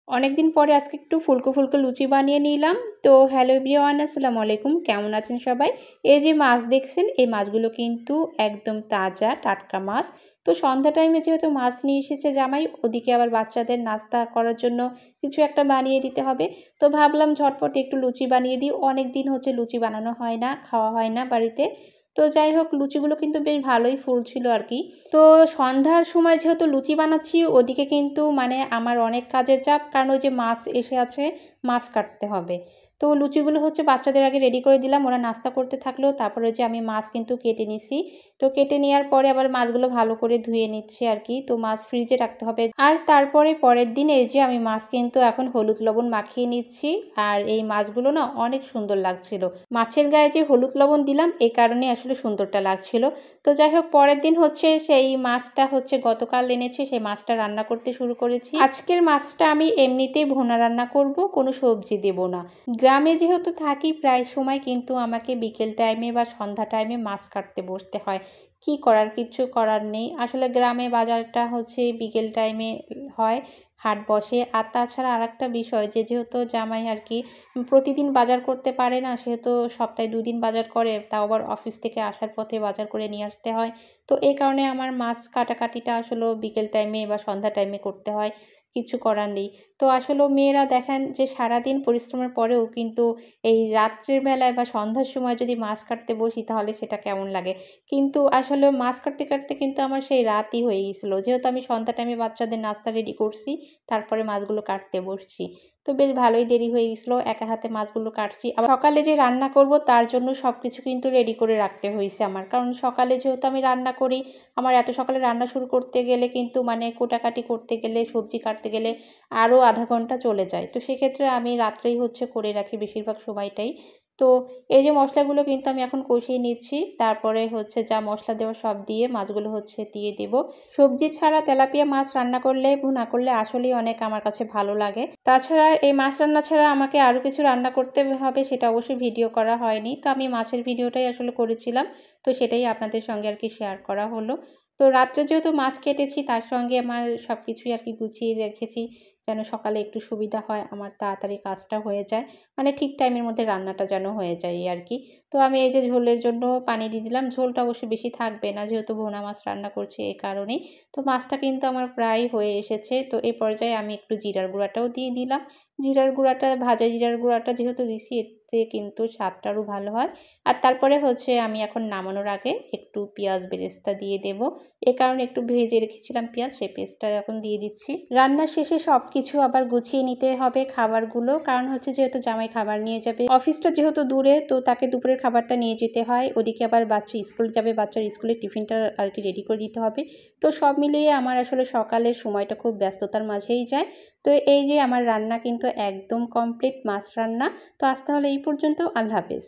অনেকদিন পরে আজকে একটু ফুলকো ফুলকো লুচি বানিয়ে নিলাম। তো হ্যালো এভরিওয়ান, আসসালামু আলাইকুম। কেমন আছেন সবাই? এই যে মাছ দেখছেন, এই মাছগুলো কিন্তু একদম তাজা টাটকা মাছ। তো সন্ধ্যা টাইমে যেহেতু মাছ নিয়ে এসেছে জামাই, ওদিকে আবার বাচ্চাদের নাস্তা করার জন্য কিছু একটা বানিয়ে দিতে হবে। তো ভাবলাম ঝটপট একটু লুচি বানিয়ে দিই। অনেক দিন হচ্ছে লুচি বানানো হয় না, খাওয়া হয় না বাড়িতে। তো যাই হোক, লুচিগুলো কিন্তু বেশ ভালোই ফুলছিল আর কি। তো সন্ধ্যার সময় যেহেতু লুচি বানাচ্ছি, ওদিকে কিন্তু মানে আমার অনেক কাজের চাপ, কারণ ওই যে মাছ এসে আছে, মাছ কাটতে হবে। তো লুচিগুলো হচ্ছে বাচ্চাদের আগে রেডি করে দিলাম, ওরা নাস্তা করতে থাকলো। তারপরে যে আমি মাছ কিন্তু কেটে নিছি। তো কেটে নেওয়ার পরে আবার মাছগুলো ভালো করে ধুয়ে নিচ্ছি আর কি। তো মাছ ফ্রিজে রাখতে হবে। আর তারপরে পরের দিন এই যে আমি মাছ কিন্তু এখন হলুদ লবণ মাখিয়ে নিচ্ছি। আর এই মাছগুলো না অনেক সুন্দর লাগছিল। মাছের গায়ে যে হলুদ লবণ দিলাম, এই কারণে আসলে সুন্দরটা লাগছিল। তো যাই হোক, পরের দিন হচ্ছে সেই মাছটা হচ্ছে গতকাল এনেছে, সেই মাছটা রান্না করতে শুরু করেছি। আজকের মাছটা আমি এমনিতেই ভুনা রান্না করব, কোনো সবজি দেব না। গ্রামে যেহেতু থাকি প্রায় সময় কিন্তু আমাকে বিকেল টাইমে বা সন্ধ্যা টাইমে মাছ কাটতে বসতে হয়। কি করার, কিচ্ছু করার নেই। আসলে গ্রামে বাজারটা হচ্ছে বিকেল টাইমে হয়, হাট বসে। আর তাছাড়া আরেকটা বিষয় যে যেহেতু জামাই আর কি প্রতিদিন বাজার করতে পারে না, সেহেতু সপ্তাহে ২ দিন বাজার করে, তাও আবার অফিস থেকে আসার পথে বাজার করে নিয়ে আসতে হয়। তো এই কারণে আমার মাছ কাটাকাটিটা আসলেও বিকেল টাইমে বা সন্ধ্যা টাইমে করতে হয়, কিছু করার নেই। তো আসলেও মেয়েরা দেখেন যে সারাদিন পরিশ্রমের পরেও কিন্তু এই রাত্রের বেলায় বা সন্ধ্যার সময় যদি মাছ কাটতে বসি, তাহলে সেটা কেমন লাগে। কিন্তু আসলে মাছ কাটতে কাটতে কিন্তু আমার সেই রাতই হয়ে গিয়েছিল, যেহেতু আমি সন্ধ্যা টাইমে বাচ্চাদের নাস্তা রেডি করছি, তারপরে মাছগুলো কাটতে বসছি। তো বেশ ভালোই দেরি হয়ে গেছিলো, একা হাতে মাছগুলো কাটছি। আবার সকালে যে রান্না করব তার জন্য সব কিছু কিন্তু রেডি করে রাখতে হয়েছে আমার, কারণ সকালে যেহেতু আমি রান্না করি, আমার এত সকালে রান্না শুরু করতে গেলে কিন্তু মানে কোটাকাটি করতে গেলে, সবজি কাটতে গেলে আরও আধা ঘন্টা চলে যায়। তো সেক্ষেত্রে আমি রাত্রেই হচ্ছে করে রাখি বেশিরভাগ সময়টাই। তো এই যে মশলাগুলো কিন্তু আমি এখন কষিয়ে নিচ্ছি, তারপরে হচ্ছে যা মশলা দেওয়া সব দিয়ে মাছগুলো হচ্ছে দিয়ে দেব। সবজি ছাড়া তেলাপিয়া মাছ রান্না করলে, ভুনা করলে আসলেই অনেক আমার কাছে ভালো লাগে। তাছাড়া এই মাছ রান্না ছাড়া আমাকে আরও কিছু রান্না করতে হবে, সেটা অবশ্যই ভিডিও করা হয়নি। তো আমি মাছের ভিডিওটাই আসলে করেছিলাম, তো সেটাই আপনাদের সঙ্গে আর কি শেয়ার করা হলো। তো রাত্রে যেহেতু মাছ কেটেছি, তার সঙ্গে আমার সব কিছুই আর কি গুছিয়ে রেখেছি, যেন সকালে একটু সুবিধা হয়, আমার তাড়াতাড়ি কাজটা হয়ে যায়। মানে ঠিক টাইমের মধ্যে রান্নাটা যেন হয়ে যায় এই আর কি। তো আমি এই যে ঝোলের জন্য পানি দিয়ে দিলাম। ঝোলটা অবশ্য বেশি থাকবে না, যেহেতু ভুনা মাছ রান্না করছি এই কারণেই। তো মাছটা কিন্তু আমার প্রায় হয়ে এসেছে। তো এই পর্যায়ে আমি একটু জিরার গুঁড়াটাও দিয়ে দিলাম। জিরার গুঁড়াটা, ভাজা জিরার গুঁড়াটা যেহেতু দিছি, এতে কিন্তু স্বাদটা আরও ভালো হয়। আর তারপরে হচ্ছে আমি এখন নামানোর আগে একটু পেঁয়াজ বেরেস্তা দিয়ে দেব। এ কারণে একটু ভেজে রেখেছিলাম পেঁয়াজ, সেই পেস্টটা এখন দিয়ে দিচ্ছি। রান্নার শেষে সব কিছু আবার গুছিয়ে নিতে হবে খাবারগুলো, কারণ হচ্ছে যেহেতু জামাই খাবার নিয়ে যাবে, অফিসটা যেহেতু দূরে, তো তাকে দুপুরের খাবারটা নিয়ে যেতে হয়। ওদিকে আবার বাচ্চা স্কুল যাবে, বাচ্চার স্কুলের টিফিনটা আর কি রেডি করে দিতে হবে। তো সব মিলিয়ে আমার আসলে সকালের সময়টা খুব ব্যস্ততার মাঝেই যায়। তো এই যে আমার রান্না কিন্তু একদম কমপ্লিট, মাছ রান্না। তো আজ তাহলে এই পর্যন্ত, আল্লাহ হাফেজ।